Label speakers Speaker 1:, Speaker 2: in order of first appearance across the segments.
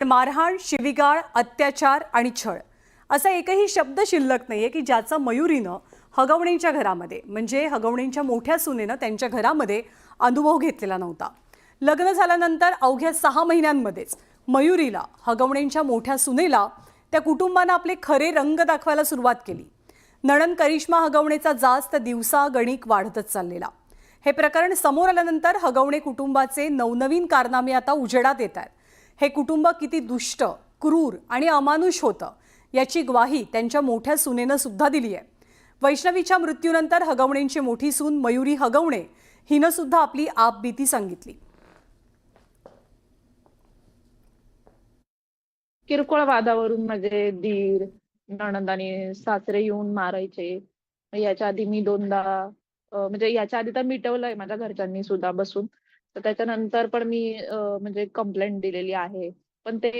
Speaker 1: मारहाण, शिवीगाळ, अत्याचार आणि छळ असा एकही शब्द शिल्लक नाहीये की ज्याचा मयुरीनं हगवणींच्या घरामध्ये म्हणजे हगवणींच्या मोठ्या सुनेनं त्यांच्या घरामध्ये अनुभव घेतलेला नव्हता। लग्न झाल्यानंतर अवघ्या 6 महिन्यांमध्येच मयुरीला, हगवणींच्या मोठ्या सुनेला त्या कुटुंबानं आपले खरे रंग दाखवायला सुरुवात केली। नणंद करिश्मा हगवणेचा जाच तर दिवसागणिक वाढतच चाललेला। हे प्रकरण समोर आल्यानंतर हगवणे कुटुंबाचे नवनवीन कारनामे आता उजेडात येत आहेत। हे कुटुंब किती दुष्ट, क्रूर आणि अमानुष होतं याची ग्वाही त्यांच्या मोठ्या सुनेनं सुद्धा दिली आहे। वैष्णवीच्या मृत्यूनंतर हगवणेंची मोठी सून मयुरी हगवणे हिनं सुद्धा आपली आपबीती सांगितली।
Speaker 2: किरकोळ वादावरून माझे दीर, नणंद आणि सासरे येऊन मारायचे। याच्या आधी मी दोनदा म्हणजे याच्या आधी तर मिटवलंय माझ्या घरच्यांनी सुद्धा बसून. तर त्याच्यानंतर पण मी म्हणजे कंप्लेंट दिलेली आहे. पण ते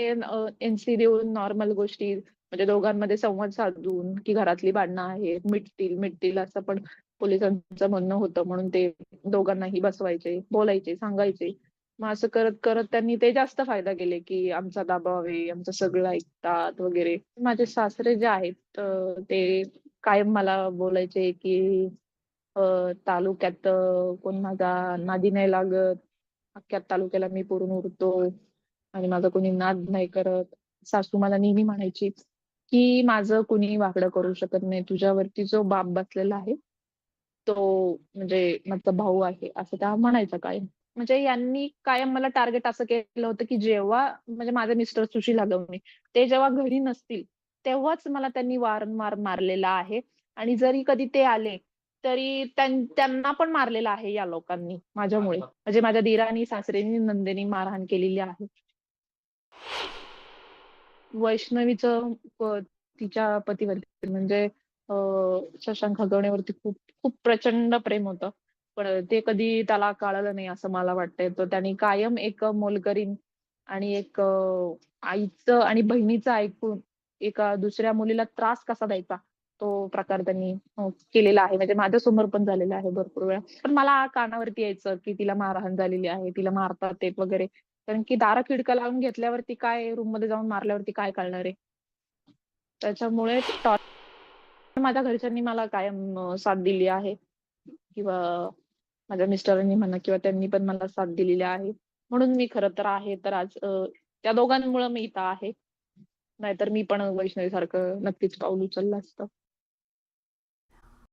Speaker 2: एनसी देऊन नॉर्मल गोष्टी म्हणजे दोघांमध्ये संवाद साधून की घरातली भांडणं आहेत, मिटतील असं पण पोलिसांचं म्हणणं होतं. म्हणून ते दोघांनाही बसवायचे, बोलायचे, सांगायचे. मग असं करत करत त्यांनी ते जास्त फायदा केले की आमचा दबाव आहे, आमचं सगळं ऐकतात वगैरे. माझे सासरे जे आहेत ते कायम मला बोलायचे की तालुक्यात कोण माझा नादी नाही लागत, अख्ख्या तालुक्याला मी पुरून उरतो आणि माझा कोणी नाद नाही करत। सासू मला नेहमी म्हणायची की माझं कुणी वाकडं करू शकत नाही, तुझ्यावरती जो बाप बसलेला आहे तो म्हणजे माझा भाऊ आहे, असं त्या म्हणायचं कायम. म्हणजे यांनी कायम मला टार्गेट असं केलं होतं की जेव्हा म्हणजे माझे मिस्टर सुशील हगवणे ते जेव्हा घरी नसतील तेव्हाच मला त्यांनी वारंवार मारलेलं आहे। आणि जरी कधी ते आले तरी त्यांना पण मारलेलं आहे या लोकांनी माझ्यामुळे। म्हणजे माझ्या दिरानी, सासरेनी, नंदेनी मारहाण केलेली आहे। वैष्णवीचं तिच्या पतीवरती म्हणजे शशांक हगवण्यावरती खूप खूप प्रचंड प्रेम होतं। पण ते कधी त्याला कळालं नाही असं मला वाटतंय। तर त्यांनी कायम एक मोलकरीण आणि एक आईचं आणि बहिणीचं ऐकून एका दुसऱ्या मुलीला त्रास कसा द्यायचा तो प्रकार त्यांनी केलेला आहे। म्हणजे माझ्यासमोर पण झालेला आहे भरपूर वेळा। पण मला कानावरती यायचं की तिला मारहाण झालेली आहे, तिला मारतात ते वगैरे। कारण की दारं खिडकं लावून घेतल्यावरती काय रूम मध्ये जाऊन मारल्यावरती काय कळणार आहे। त्याच्यामुळे माझ्या घरच्यांनी मला कायम साथ दिली आहे किंवा माझ्या मिस्टरांनी म्हणा किंवा त्यांनी पण मला साथ दिलेली आहे। म्हणून मी खरं तर आहे तर आज त्या दोघांमुळे मी इथं आहे। नाहीतर मी पण वैष्णवीसारखं नक्कीच पाऊल उचललं असतं।